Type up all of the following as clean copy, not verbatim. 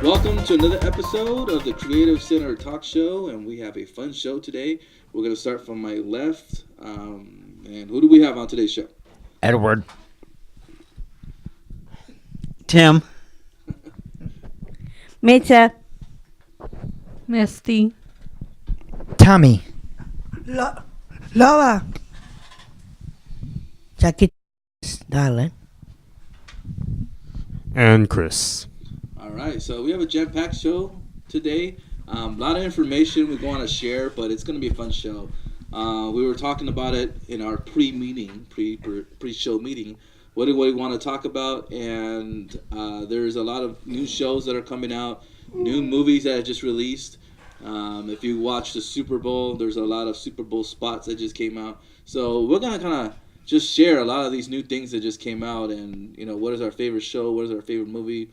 Welcome to another episode of the Creative Center Talk Show, and we have a fun show today. We're going to start from my left, and who do we have on today's show? Edward. Tim. Meta. Misty. Tommy. Laura. Jackie. Darling. And Chris. All right, so we have a jam-packed show today. A lot of information we want to share, but it's going to be a fun show. We were talking about it in our pre-show meeting. What do we want to talk about? And there's a lot of new shows that are coming out, new movies that are just released. If you watch the Super Bowl, there's a lot of Super Bowl spots that just came out. So we're going to kind of just share a lot of these new things that just came out, and what is our favorite show, what is our favorite movie,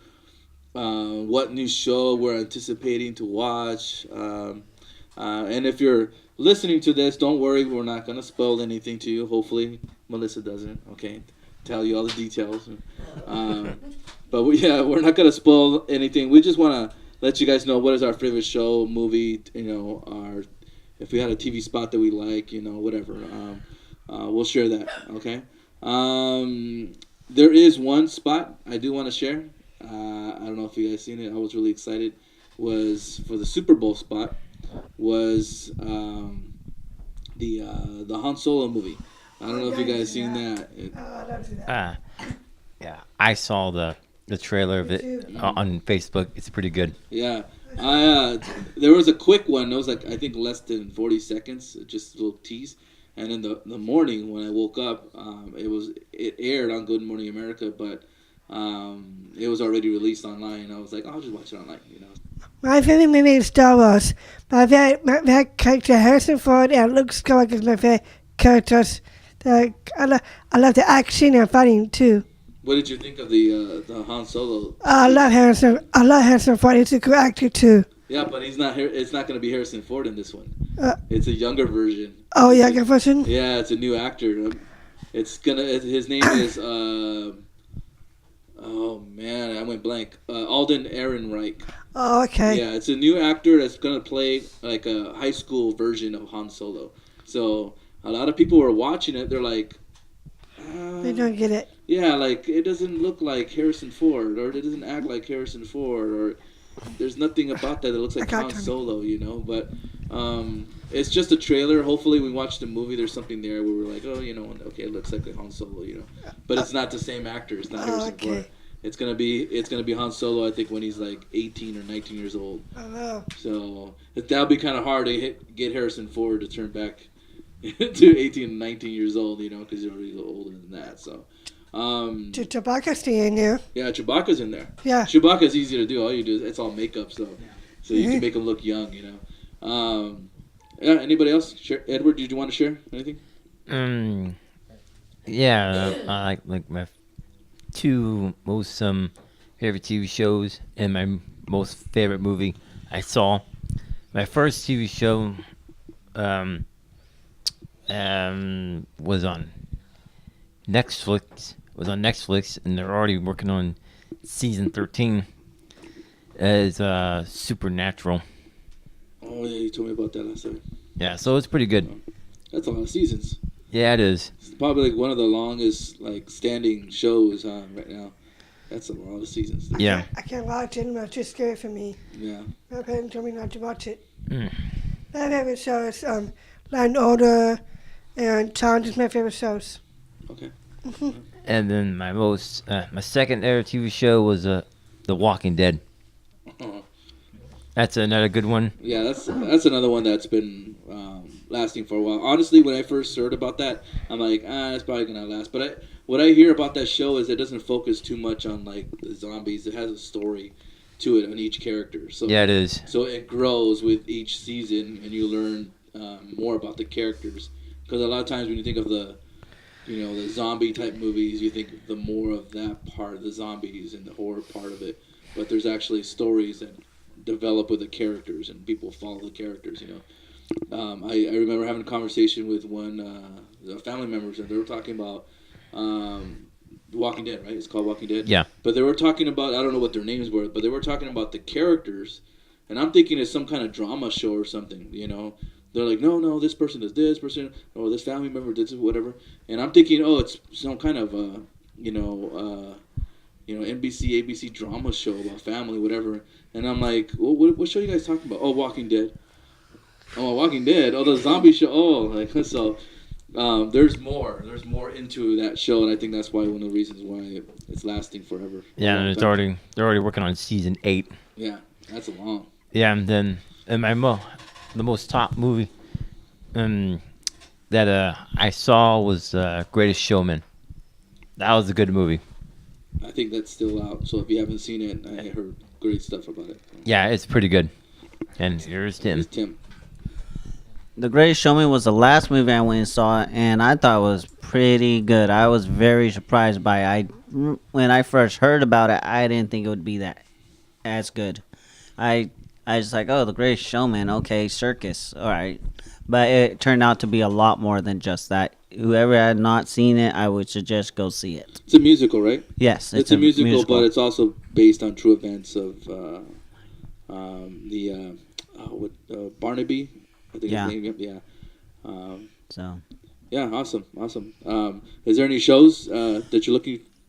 what new show we're anticipating to watch. And if you're listening to this, don't worry, we're not going to spoil anything to you. Hopefully Melissa doesn't, okay? Tell you all the details. But we're not going to spoil anything. We just want to let you guys know what is our favorite show, movie, if we had a TV spot that we like, whatever. We'll share that, okay? There is one spot I do want to share. I don't know if you guys seen it. I was really excited. Was for the Super Bowl spot. Was the Han Solo movie. I don't know if you guys seen that. Yeah, I saw the trailer of it on Facebook. It's pretty good. Yeah, there was a quick one. It was I think less than 40 seconds, just a little tease. And in the morning when I woke up, it aired on Good Morning America, but it was already released online. I was like, I'll just watch it online. My favorite movie is Star Wars. My favorite character, Harrison Ford, and Luke Skywalker is my favorite characters. I love the action and fighting too. What did you think of the Han Solo? I love Harrison Ford. He's a good actor too. Yeah, but he's not. It's not going to be Harrison Ford in this one. It's a younger version. Oh, younger version. Yeah, it's a new actor. His name is. Oh man, I went blank. Alden Ehrenreich. Oh, okay. Yeah, it's a new actor that's going to play like a high school version of Han Solo. So a lot of people were watching it. They're like, They don't get it. yeah, like it doesn't look like Harrison Ford, or it doesn't act like Harrison Ford, or there's nothing about that looks like Han Solo, But it's just a trailer. Hopefully, we watch the movie. There's something there where we're like, oh, okay, it looks like Han Solo, But it's not the same actor. It's not Harrison Ford. It's gonna be Han Solo. I think when he's like 18 or 19 years old. I know. So that'll be kind of hard to get Harrison Ford to turn back to 18 and 19 years old, because he's already a little older than that. So. Chewbacca's in there. Yeah, Chewbacca's in there. Yeah. Chewbacca's easy to do. All you do is it's all makeup, so you can make him look young, Yeah. Anybody else? Edward, did you want to share anything? Yeah, I like my two most favorite TV shows and my most favorite movie I saw. My first TV show was on Netflix. And they're already working on season 13. Is Supernatural. Oh yeah, you told me about that last time. Yeah, so it's pretty good. That's a lot of seasons. Yeah, it is. It's probably like one of the longest standing shows on right now. That's a lot of seasons. Yeah. I can't watch it. It's too scary for me. Yeah. My parents told me not to watch it. My favorite show is Law and Order and Challenge is my favorite shows. Okay. And then my second ever TV show was The Walking Dead. That's another good one. Yeah, that's another one that's been lasting for a while. Honestly, when I first heard about that, I'm like, it's probably gonna last. But what I hear about that show is it doesn't focus too much on like the zombies. It has a story to it on each character. So yeah, it is. So it grows with each season, and you learn more about the characters. Because a lot of times when you think of the zombie type movies, you think the more of that part of the zombies and the horror part of it. But there's actually stories that develop with the characters, and people follow the characters. I remember having a conversation with one family members, and they were talking about Walking Dead, right? It's called Walking Dead. Yeah. But they were talking about, I don't know what their names were, but they were talking about the characters, and I'm thinking it's some kind of drama show or something. They're like, no, this person does this person, or this family member did this, whatever. And I'm thinking, oh, it's some kind of NBC, ABC drama show about family, whatever. And I'm like, well, what show are you guys talking about? Oh, Walking Dead. Oh, Walking Dead. Oh, the zombie show. Oh, like so. There's more into that show, and I think that's why one of the reasons why it's lasting forever. Yeah, and they're already working on season 8. Yeah, that's a long. Yeah, and then the most top movie that I saw was Greatest Showman. That was a good movie. I think that's still out. So if you haven't seen it, I heard great stuff about it. Yeah, it's pretty good. And here's Tim. It's Tim. The Greatest Showman was the last movie I went and saw, and I thought it was pretty good. I was very surprised by it. When I first heard about it, I didn't think it would be that as good. I was like, oh, The Greatest Showman, okay, circus, all right. But it turned out to be a lot more than just that. Whoever had not seen it, I would suggest go see it. It's a musical, right? Yes, it's a musical, but it's also based on true events of Barnaby. I think his name. Yeah. So. Yeah, awesome. Is there any shows that you're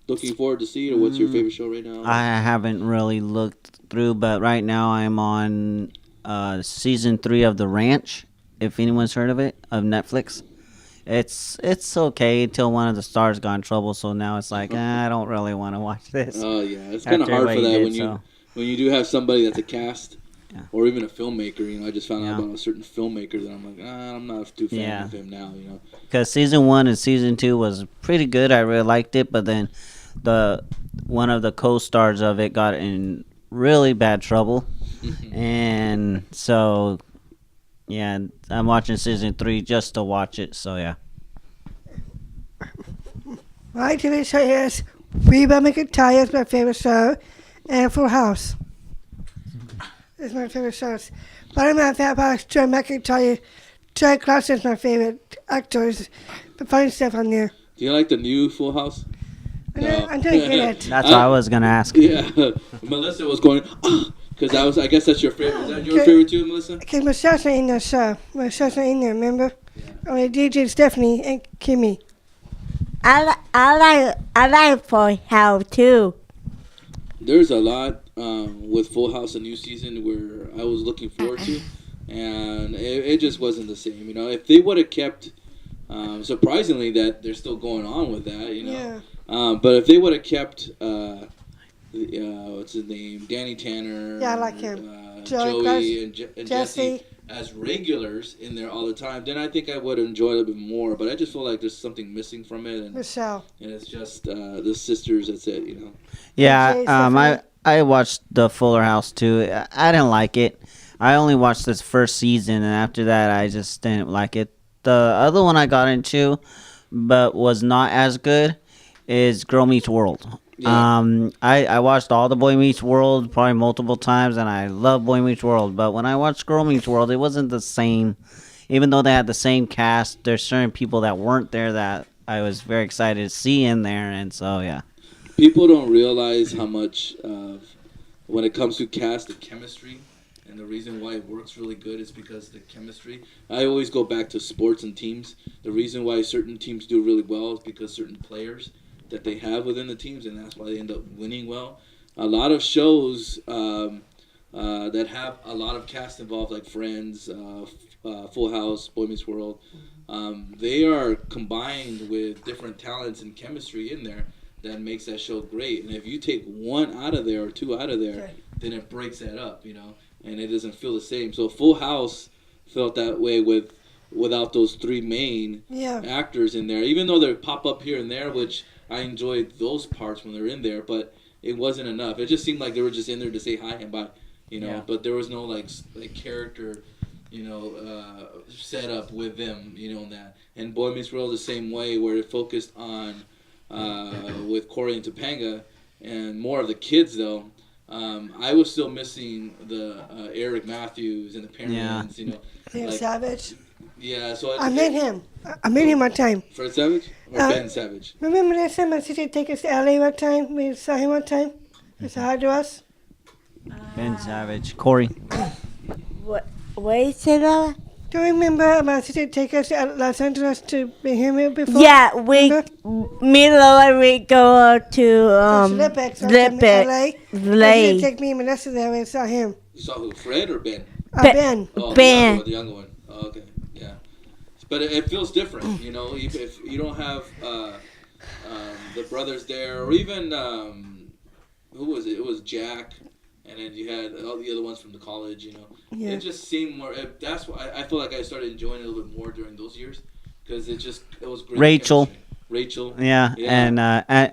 looking forward to see, or what's your favorite show right now? I haven't really looked through, but right now I'm on season 3 of The Ranch. If anyone's heard of it, of Netflix. It's okay until one of the stars got in trouble, so now it's like I don't really want to watch this. Oh yeah, it's kind of hard for that when you do have somebody that's a cast. Yeah. Or even a filmmaker, I just found out about a certain filmmaker that I'm like, I'm not too fan of him now, Because season 1 and season 2 was pretty good. I really liked it, but then one of the co-stars of it got in really bad trouble, and so yeah, I'm watching season 3 just to watch it. So yeah. My TV show is Reba McEntire is my favorite show, and Full House is my favorite shows. But I'm not that about Joe McIntyre. Joey Klaus is my favorite actors. The funny stuff on there. Do you like the new Full House? No. I'm doing it. That's what I was gonna ask. Yeah, Melissa was going because I guess that's your favorite. Is that your favorite too, Melissa? Because Michelle's not in the show. Michelle's not in there. Remember? Yeah. Only DJ Stephanie and Kimmy. I like Full House too. There's a lot with Full House, a new season where I was looking forward to, and it just wasn't the same. If they would have kept, surprisingly that they're still going on with that. Yeah. But if they would have kept, what's his name, Danny Tanner. Yeah, I like him. Joey and Jesse as regulars in there all the time, then I think I would enjoy it a bit more. But I just feel like there's something missing from it. And Michelle. And it's just the sisters. That's it. Yeah. I watched the Fuller House too. I didn't like it. I only watched this first season, and after that, I just didn't like it. The other one I got into, but was not as good, is Girl Meets World. Yeah. I watched all the Boy Meets World probably multiple times, and I love Boy Meets World. But when I watched Girl Meets World, it wasn't the same. Even though they had the same cast, there's certain people that weren't there that I was very excited to see in there, and so yeah. People don't realize how much when it comes to cast, the chemistry, and the reason why it works really good is because the chemistry. I always go back to sports and teams. The reason why certain teams do really well is because certain players that they have within the teams, and that's why they end up winning well. A lot of shows that have a lot of cast involved, like Friends, Full House, Boy Meets World, they are combined with different talents and chemistry in there that makes that show great. And if you take one out of there or two out of there, then it breaks that up, and it doesn't feel the same. So Full House felt that way without those three main actors in there, even though they pop up here and there, which I enjoyed those parts when they're in there, but it wasn't enough. It just seemed like they were just in there to say hi and bye, but there was no like character, set up with them, in that. And Boy Meets World the same way, where it focused on with Corey and Topanga and more of the kids though. I was still missing the Eric Matthews and the parents, Liam Savage. Yeah, so I met him. I met him one time. Fred Savage or Ben Savage? Remember that time my sister take us to LA one time? We saw him one time. He said hi to us. Ben Savage, Corey. What is it? Do you remember my sister take us to Los Angeles to meet him before? Yeah, me and Lola, we go to Lipex, Lipex. My sister take me and Vanessa there and saw him. You saw who? Fred or Ben? Ben. Oh, Ben. The younger one. Oh, okay, yeah. But it feels different, you know. If you don't have the brothers there, or even who was it? It was Jack, and then you had all the other ones from the college. You know, Yeah. it just seemed more. That's why I feel like I started enjoying it a little bit more during those years, because it was great. Rachel. chemistry. Rachel. Yeah, Yeah.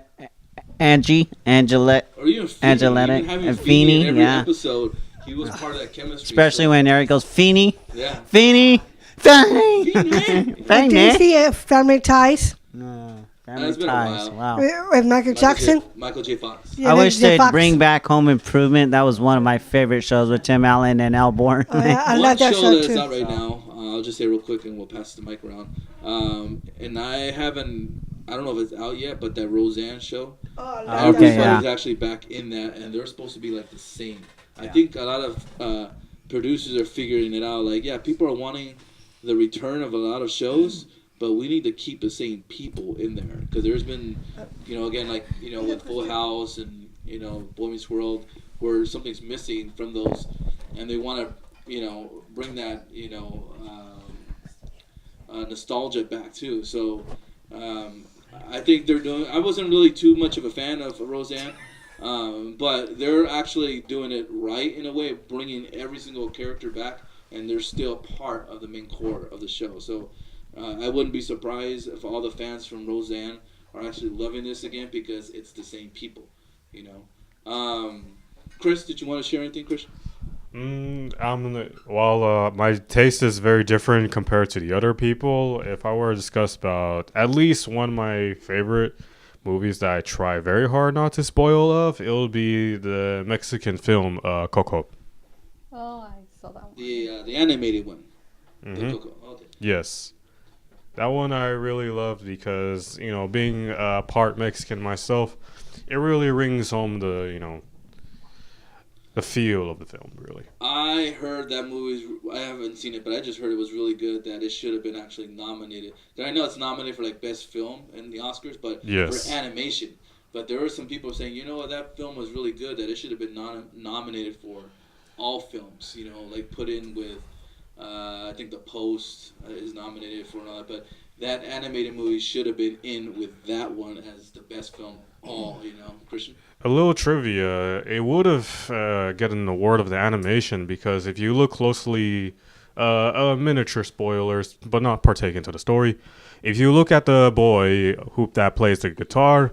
and Angelette. Or even Feeney, Angeletta even having and Feeney in Feeney, every yeah. episode, he was part of that chemistry. Especially so, when Eric goes, Feeny, yeah. Feeny, Feeny, Feeny. Did you see Family Ties No, It's been a while. Wow. with Michael Jackson? Michael J. Fox. Yeah, I with wish Jay they'd Fox. bring back Home Improvement. That was one of my favorite shows with Tim Allen and Al Born. Oh, yeah, I One love that show show that's too. out right now, I'll just say real quick and we'll pass the mic around. And I don't know if it's out yet, but that Roseanne show. Oh, I love Okay, that show. yeah. Everybody's actually back in that, and they're supposed to be like the same. I think a lot of producers are figuring it out. Like, yeah, people are wanting the return of a lot of shows, but we need to keep the same people in there. Because there's been, again, like, with Full House and, Boy Meets World, where something's missing from those, and they want to, bring that, nostalgia back too. So I think they're doing. I wasn't really too much of a fan of Roseanne, but they're actually doing it right in a way, bringing every single character back, and they're still part of the main core of the show. So I wouldn't be surprised if all the fans from Roseanne are actually loving this again because it's the same people. Chris, did you want to share anything, Chris? My taste is very different compared to the other people. If I were to discuss about at least one of my favorite movies that I try very hard not to spoil of, it'll be the Mexican film Coco. Oh, I saw that one. The animated one. Mhm. The Coco. Okay. Yes. That one I really loved because, being part Mexican myself, it really rings home the feel of the film, really. I heard that movie. I haven't seen it, but I just heard it was really good. That it should have been actually nominated. I know it's nominated for best film in the Oscars, but Yes. for animation. But there were some people saying, that film was really good. That it should have been nominated for all films. Put in with. I think The Post is nominated for all that, but that animated movie should have been in with that one as the best film. Christian. A little trivia, it would have gotten an award of the animation because if you look closely, miniature spoilers, but not partake into the story. If you look at the boy that plays the guitar,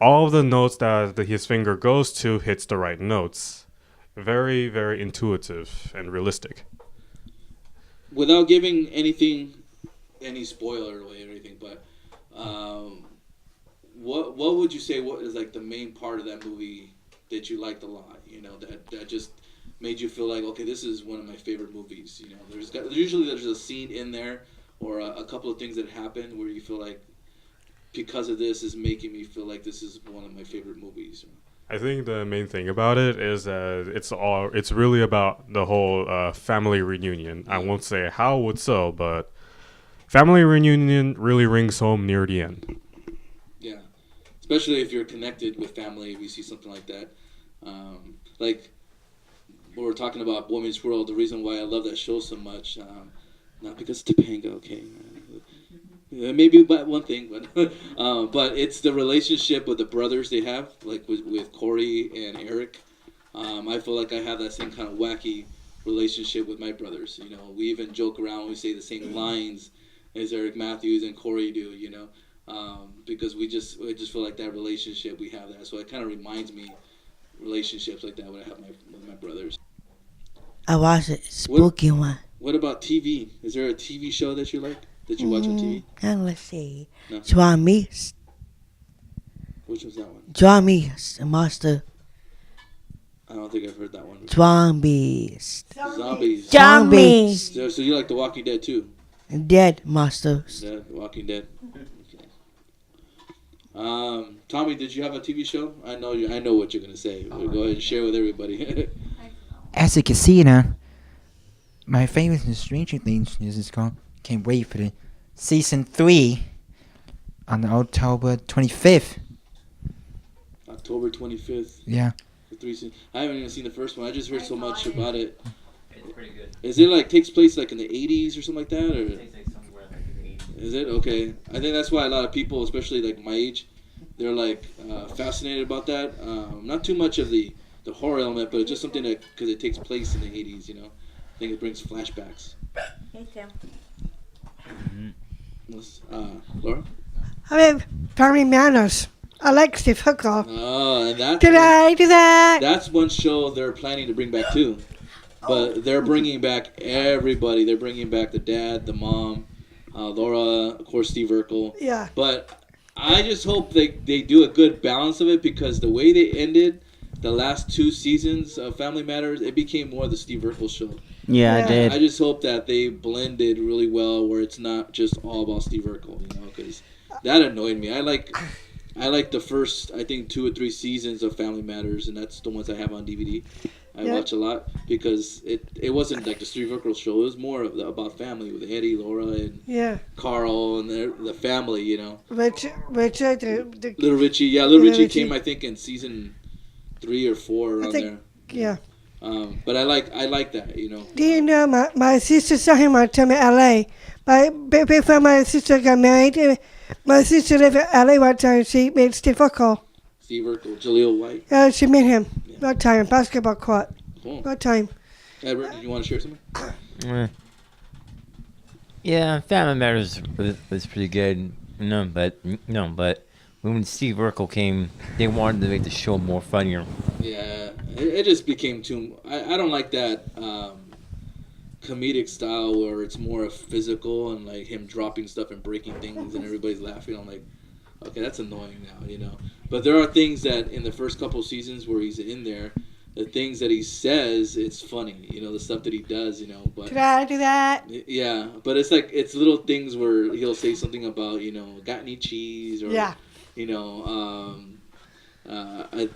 all of the notes that his finger goes to hits the right notes. Very, very intuitive and realistic. Without giving any spoiler away or anything, but what would you say what is the main part of that movie that you liked a lot? That just made you feel like, okay, this is one of my favorite movies. There's a scene in there or a couple of things that happen where you feel like because of this is making me feel like this is one of my favorite movies. I think the main thing about it is that it's really about the whole family reunion. I won't say how it's so, but family reunion really rings home near the end. Yeah, especially if you're connected with family, if you see something like that. Like we were talking about Boy Meets World, the reason why I love that show so much, not because it's Topanga, okay. Maybe but one thing, but it's the relationship with the brothers they have, with Corey and Eric. I feel like I have that same kind of wacky relationship with my brothers. We even joke around. We say the same lines as Eric Matthews and Corey do. Because we just feel like that relationship we have that. So it kind of reminds me relationships like that when I have with my brothers. I watched a spooky one. What about TV? Is there a TV show that you like? That you watch on TV? Let's see. No. Zombies. Which was that one? Zombies. The monster. I don't think I've heard that one. Zombies. Zombies. Zombies. So you like The Walking Dead too? Dead Masters. Dead, Walking Dead. Okay. Tommy, did you have a TV show? I know you. I know what you're gonna say. Go ahead and share with everybody. As you can see now, my favorite Stranger Things is called. Can't wait for the season 3 on October 25th. October 25th. Yeah. For 3 seasons. I haven't even seen the first one. I just heard so much about it. It's pretty good. Is it like takes place like in the 80s or something like that, or It's like somewhere like in the 80s. is it okay? I think that's why a lot of people, especially like my age, they're like fascinated about that. Not too much of the horror element, but it's just something that because it takes place in the 80s, you know. I think it brings flashbacks. Laura? I mean, Family Manners. I like Steve Hooker. Oh, and that's Did I do that? that's one show they're planning to bring back too. But they're bringing back everybody. They're bringing back the dad, the mom, Laura, of course, Steve Urkel. Yeah. But I just hope they do a good balance of it because the way they ended the last 2 seasons of Family Matters, it became more the Steve Urkel show. Yeah, Yeah. I did. I just hope that they blended really well where it's not just all about Steve Urkel, you know, because that annoyed me. I like the first, I think, 2 or 3 seasons of Family Matters, and that's the ones I have on DVD. I Yeah. watch a lot because it wasn't like the Steve Urkel show. It was more about family with Eddie, Laura, and Yeah. Carl and the family, you know. Richard, the Little Richie, Little Little Richie Richie. came, I think, in season 3 or 4 around think- there. yeah. But I like that, you know. Do you know my sister saw him on time in L.A. Before my sister got married, my sister lived in L.A. one time. She met Steve Urkel. Steve Urkel, Jaleel White. She met him one time, basketball court. Cool. One time. Edward, did you want to share something? Yeah, Family Matters was pretty good. But when Steve Urkel came, they wanted to make the show more funnier. Yeah, it just became too. I don't like that comedic style where it's more physical and like him dropping stuff and breaking things and everybody's laughing. I'm like, okay, that's annoying now, you know. But there are things that in the first couple seasons where he's in there, the things that he says, it's funny, you know, the stuff that he does, you know. But Did I do that? yeah, but it's like it's little things where he'll say something about, you know, got any cheese or Yeah. you know, Will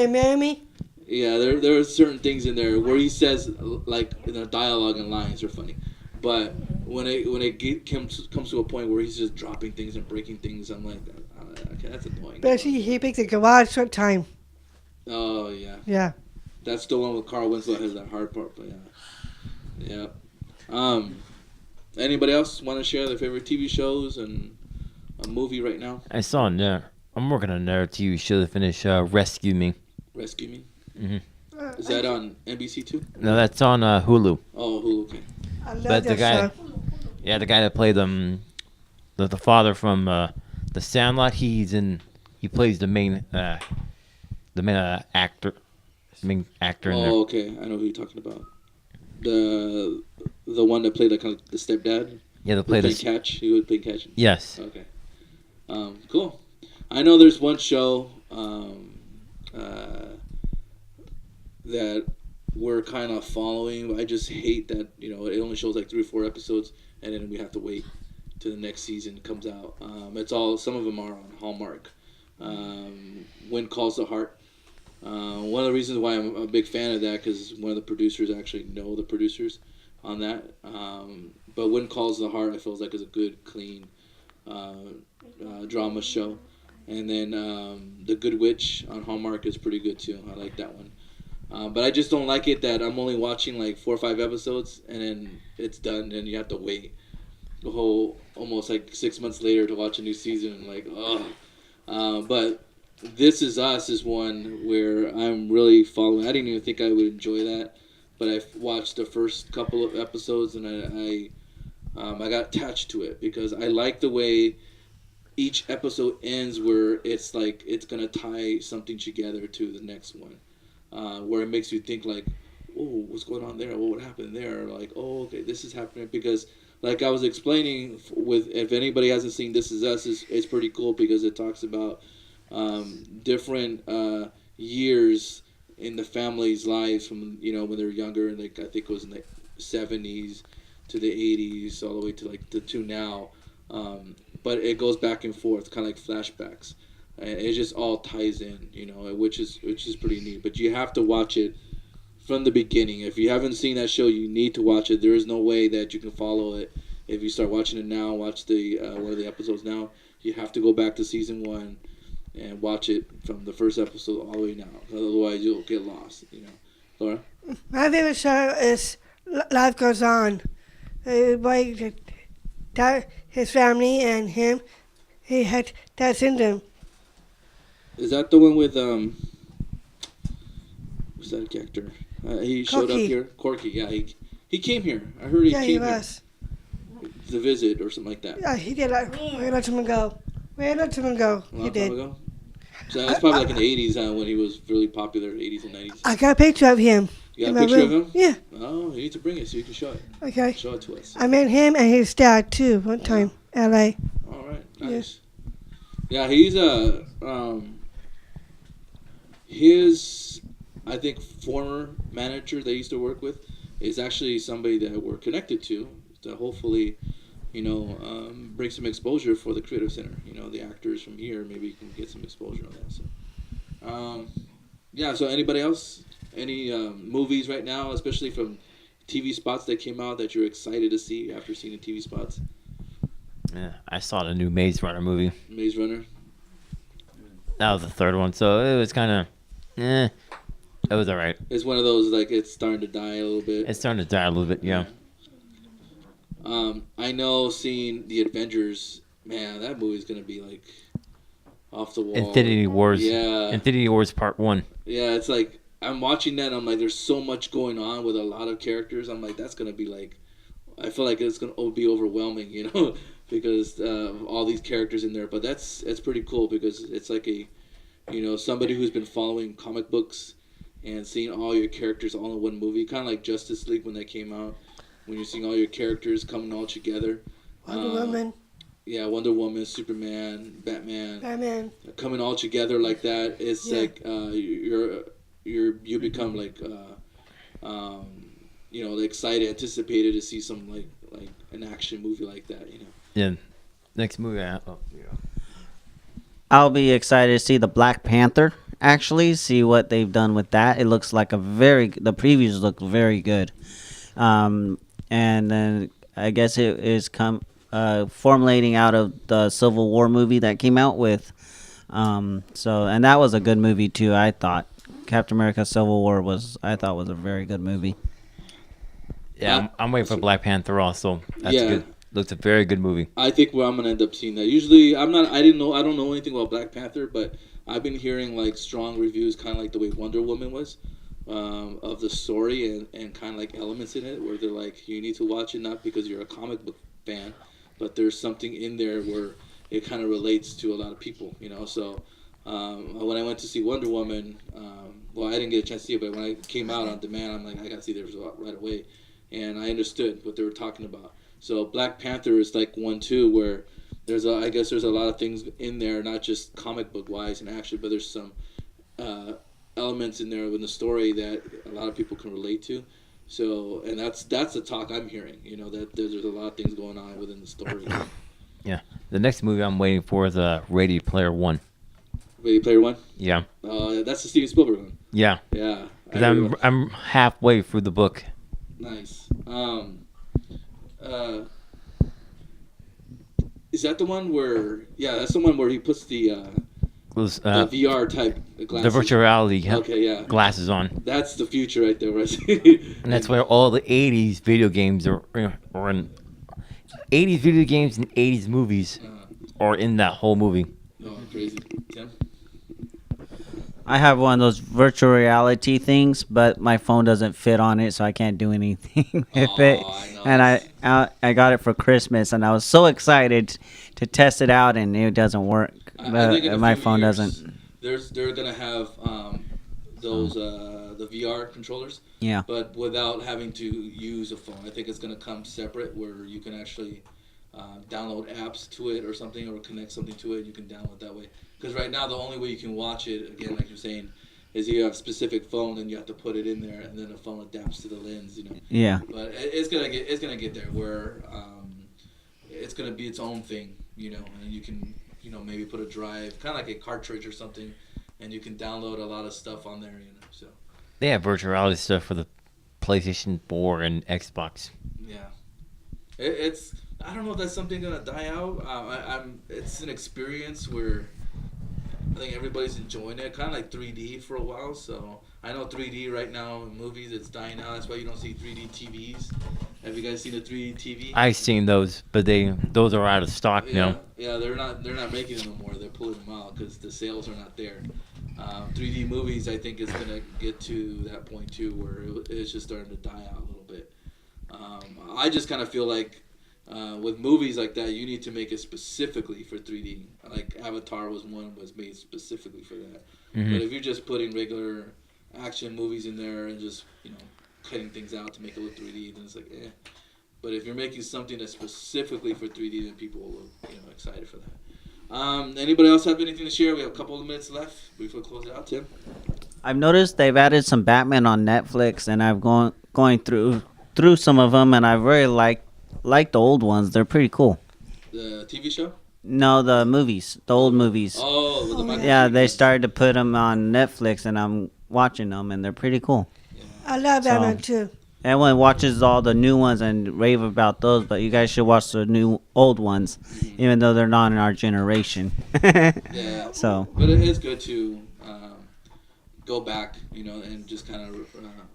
you marry me? yeah, there are certain things in there where he says like in the dialogue and lines are funny, but when it comes to a point where he's just dropping things and breaking things, I'm like, okay, that's annoying. But he picked the garage one time. Oh yeah, Yeah. that's the one with Carl Winslow has that hard part, but yeah. Anybody else want to share their favorite TV shows and a movie right now? I'm working on another TV show to finish Rescue Me. Rescue Me. Mhm. Is that on NBC too? No, that's on Hulu. Oh, Hulu. Okay. I love But the that guy, show. yeah, the guy that played the father from The Sandlot, he plays the main actor in there. Oh, okay. I know who you're talking about. The one that played like kind of the stepdad. Yeah, they Who played played this. catch. He would play catch. Yes. Okay. Cool. I know there's one show that we're kind of following. I just hate that it only shows like 3 or 4 episodes, and then we have to wait till the next season comes out. Some of them are on Hallmark. When Calls the Heart. One of the reasons why I'm a big fan of that because one of the producers actually know the producers on that. But When Calls the Heart, I feel like is a good, clean drama show. And then The Good Witch on Hallmark is pretty good too. I like that one. But I just don't like it that I'm only watching like 4 or 5 episodes and then it's done and you have to wait the whole almost like 6 months later to watch a new season. And like, but This Is Us is one where I'm really following. I didn't even think I would enjoy that, but I watched the first couple of episodes and I got attached to it because I like the way each episode ends where it's like it's gonna tie something together to the next one, where it makes you think like, oh, what's going on there? What would happen there? Like, oh, okay, this is happening because. Like I was explaining, if anybody hasn't seen This Is Us, it's pretty cool because it talks about different years in the family's lives from when they're younger, and like I think it was in the 70s to the 80s all the way to like the to now. But it goes back and forth, kind of like flashbacks. And it just all ties in, which is pretty neat. But you have to watch it from the beginning. If you haven't seen that show, you need to watch it. There is no way that you can follow it if you start watching it now. Watch the one of the episodes now. You have to go back to season 1 and watch it from the first episode all the way now. Otherwise, you'll get lost. Laura. My favorite show is Life Goes On. Boy, his family and him, he had that syndrome. Is that the one with who's that actor? He showed up here. Corky, yeah. He came here. I heard he came he was. here to visit or something like that. Yeah, he did. We let him go. A long He time did. ago? So that's probably like in the 80s when he was really popular, 80s and 90s. I got a picture of him. You in got a my picture of room. him? Yeah. Oh, you need to bring it so you can show it. Okay. Show it to us. I met him and his dad too one time, L.A. All right, nice. Yeah, he's his, I think, former manager that he used to work with is actually somebody that we're connected to hopefully, bring some exposure for the Creative Center. The actors from here, maybe you can get some exposure on that. So, so anybody else? Any movies right now, especially from TV spots that came out that you're excited to see after seeing the TV spots? Yeah, I saw the new Maze Runner movie. Maze Runner? That was the third one, so it was kind of, it was alright. It's one of those, like, it's starting to die a little bit. It's starting to die a little bit, yeah. I know seeing The Avengers, man, that movie's going to be, like, off the wall. Infinity Wars. Yeah. Infinity Wars Part 1. Yeah, it's like, I'm watching that, and I'm like, there's so much going on with a lot of characters. I'm like, that's going to be, like, I feel like it's going to be overwhelming, because of all these characters in there. But it's pretty cool because it's like somebody who's been following comic books and seeing all your characters all in one movie, kind of like Justice League when that came out, when you're seeing all your characters coming all together. Wonder Woman. Yeah, Wonder Woman, Superman, Batman. Coming all together like that. It's like you become like excited, anticipated to see some like an action movie like that. Yeah. Next movie. I'll be excited to see the Black Panther. Actually, see what they've done with that. It looks like the previews look very good. And then I guess it is formulating out of the Civil War movie that came out with. And that was a good movie too. I thought Captain America: Civil War was a very good movie. Yeah, I'm waiting for Black Panther also. That's Yeah. good. Looks a very good movie. I think I'm gonna end up seeing that. Usually, I don't know anything about Black Panther, but I've been hearing like strong reviews, kind of like the way Wonder Woman was, of the story and kind of like elements in it where they're like, you need to watch it not because you're a comic book fan, but there's something in there where it kind of relates to a lot of people, So when I went to see Wonder Woman, I didn't get a chance to see it, but when I came out on demand, I'm like, I gotta see this right away, and I understood what they were talking about. So Black Panther is like one too, where I guess there's a lot of things in there, not just comic book wise and action, but there's some elements in there in the story that a lot of people can relate to. So, and that's the talk I'm hearing. That there's a lot of things going on within the story. Yeah. The next movie I'm waiting for is Ready Player One. Ready Player One? Yeah. That's the Steven Spielberg one. Yeah. Yeah. Because I'm halfway through the book. Nice. Is that the one where? Yeah, that's the one where he puts the the VR type glasses. The virtual reality glasses on. That's the future right there, right? And that's where all the 80s video games are in. 80s video games and 80s movies are in that whole movie. Oh, crazy. Tim? I have one of those virtual reality things, but my phone doesn't fit on it, so I can't do anything with it. And I got it for Christmas, and I was so excited to test it out, and it doesn't work. I think in my a few phone years, doesn't. They're gonna have those the VR controllers. Yeah. But without having to use a phone, I think it's gonna come separate where you can actually download apps to it or something, or connect something to it. You can download that way. Because right now the only way you can watch it, again, like you're saying, is you have a specific phone and you have to put it in there, and then the phone adapts to the lens. Yeah. But it's gonna get there where it's gonna be its own thing. And you can maybe put a drive, kind of like a cartridge or something, and you can download a lot of stuff on there. So They have virtual reality stuff for the PlayStation 4 and Xbox. yeah, it's I don't know if that's something gonna die out. It's an experience where I think everybody's enjoying it, kind of like 3D for a while. So I know 3D right now in movies, it's dying out. That's why you don't see 3D TVs. Have you guys seen a 3D TV? I've seen those, but those are out of stock now. Yeah, they're not making them no more. They're pulling them out because the sales are not there. 3D movies, I think, is gonna get to that point too, where it's just starting to die out a little bit. I just kind of feel like with movies like that, you need to make it specifically for 3D. Like Avatar was made specifically for that. Mhm. But if you're just putting regular action movies in there and just cutting things out to make it look 3D, then it's like eh. But if you're making something that's specifically for 3D, then people will look excited for that. Anybody else have anything to share? We have a couple of minutes left before we close it out. Tim? I've noticed they've added some Batman on Netflix, and I've going through some of them, and I really like the old ones. They're pretty cool. The TV show? No, the movies, the old movies. Oh, with the Michael Yeah, Keaton. they started to put them on Netflix, and I'm watching them, and they're pretty cool. I love So- Batman too. Everyone watches all the new ones and rave about those, but you guys should watch the old ones, even though they're not in our generation. Yeah. So, But it is good to go back, and just kind of.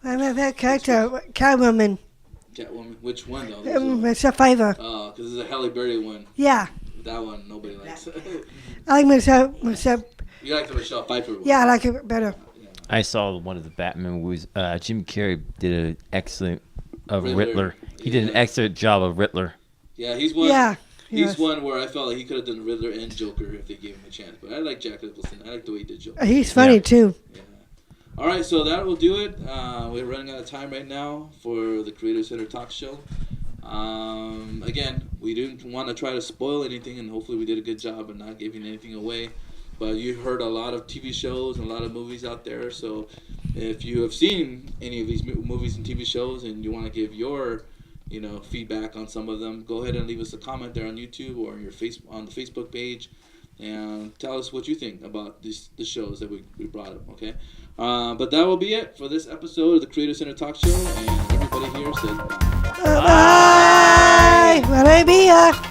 My favorite character, Catwoman, Catwoman. Which one though? There's Michelle Pfeiffer. because there's a Halle Berry one. Yeah, That one nobody likes. I like Michelle. You like the Michelle Pfeiffer one? Yeah, I like it better. I saw one of the Batman movies. Jim Carrey did an excellent Riddler. Riddler. He did an Yeah. excellent job of Riddler. Yeah, he's one. Yeah, He's yes. one where I felt like he could have done Riddler and Joker if they gave him a chance. But I like Jack Nicholson. I like the way he did Joker. He's funny Yeah. too. Yeah. All right, so that will do it. We're running out of time right now for the Creator Center Talk Show. Again, we didn't want to try to spoil anything, and hopefully we did a good job of not giving anything away. But you heard a lot of TV shows and a lot of movies out there. So if you have seen any of these movies and TV shows and you want to give your feedback on some of them, go ahead and leave us a comment there on YouTube or on the Facebook page, and tell us what you think about the shows that we brought up. Okay, but that will be it for this episode of the Creator Center Talk Show, and everybody here says bye. Bye. Bye. Bye.